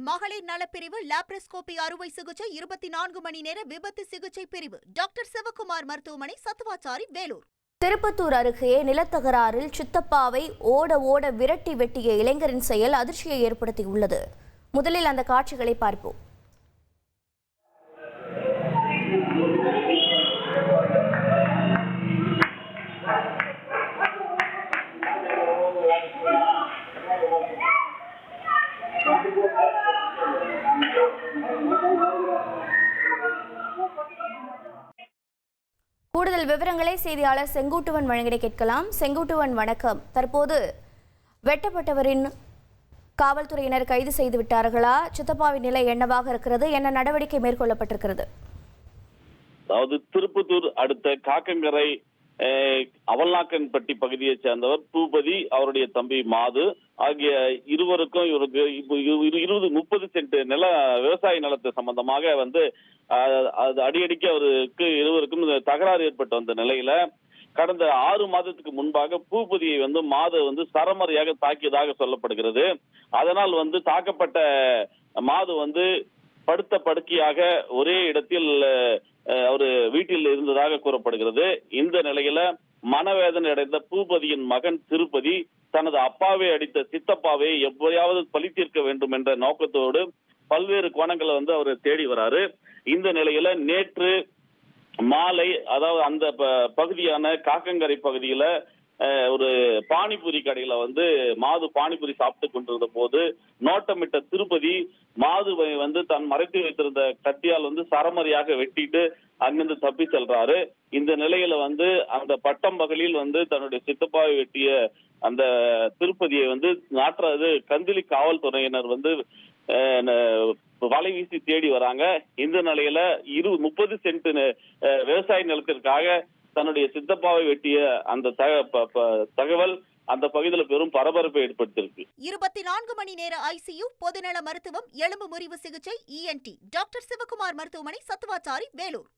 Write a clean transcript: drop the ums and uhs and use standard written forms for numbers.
மகளிர் நலப்பிரிவு லாப்ரோஸ்கோபி அறுவை சிகிச்சை 24 மணி நேர விபத்து சிகிச்சை பிரிவு டாக்டர் சிவக்குமார் மருத்துவமனை, சத்துவாச்சாரி, வேலூர். திருப்பத்தூர் அருகே நிலத்தகராறில் சித்தப்பாவை ஓட விரட்டி வெட்டிய இளைஞரின் செயல் அதிர்ச்சியை ஏற்படுத்தியுள்ளது. முதலில் அந்த காட்சிகளை பார்ப்போம். கூடுதல் விவரங்களை செய்தியாளர் செங்குட்டுவன் வழங்கிட கேட்கலாம். செங்குட்டுவன், வணக்கம். தற்போது வெட்டப்பட்டவரின் காவல்துறையினர் கைது செய்து விட்டார்களா? சித்தப்பாவின் நிலை என்னவாக இருக்கிறது? என்ன நடவடிக்கை மேற்கொள்ளப்பட்டிருக்கிறது? அதாவது திருப்பத்தூர் அடுத்த காக்கங்கரை அவல்நாக்கன்பட்டி பகுதியைச் சேர்ந்தவர் பூபதி, அவருடைய தம்பி மாது ஆகிய இருவருக்கும் இவருக்கு 20-30 சென்ட் நில விவசாய நிலத்தை சம்பந்தமாக அது அடிக்கடிக்கு அவருக்கு இருவருக்கும் தகராறு ஏற்பட்டு வந்த நிலையில கடந்த 6 மாதத்துக்கு முன்பாக பூபதியை மாது சரமரியாக தாக்கியதாக சொல்லப்படுகிறது. அதனால் தாக்கப்பட்ட மாது படுத்த படுக்கையாக ஒரே இடத்தில் அவர் வீட்டில் இருந்ததாக கூறப்படுகிறது. இந்த நிலையில மனவேதனை அடைந்த பூபதியின் மகன் திருப்பதி தனது அப்பாவை அடித்த சித்தப்பாவை எப்படியாவது பழி தீர்க்க வேண்டும் என்ற நோக்கத்தோடு பல்வேறு கோணங்களை அவர் தேடி வராரு. இந்த நிலையில நேற்று மாலை, அதாவது அந்த பகுதியான காக்கங்கரை பகுதியில ஒரு பானிபூரி கடையில மாது பானிபூரி சாப்பிட்டு கொண்டிருந்த போது நோட்டமிட்ட திருப்பதி மாதுவை தன் மறைத்து வைத்திருந்த கத்தியால் சரமரியாக வெட்டிட்டு அங்கிருந்து தப்பி செல்றாரு. இந்த நிலையில அந்த பட்டம் பகலில் தன்னுடைய சித்தப்பாவை வெட்டிய அந்த திருப்பதியை நாட்டுறது கந்திலி காவல்துறையினர் வலை வீசி தேடி வராங்க. இந்த நிலையில 30 சென்ட் விவசாய நிலத்திற்காக தன்னுடைய சித்தப்பாவை வெட்டிய அந்த தகவல் அந்த பகுதியில் பெரும் பரபரப்பை ஏற்படுத்தியிருக்கு. 24 மணி நேர ICU, பொதுநல மருத்துவம், எலும்பு முறிவு சிகிச்சை, ENT டாக்டர் சிவக்குமார் மருத்துவமனை, சத்துவாச்சாரி, வேலூர்.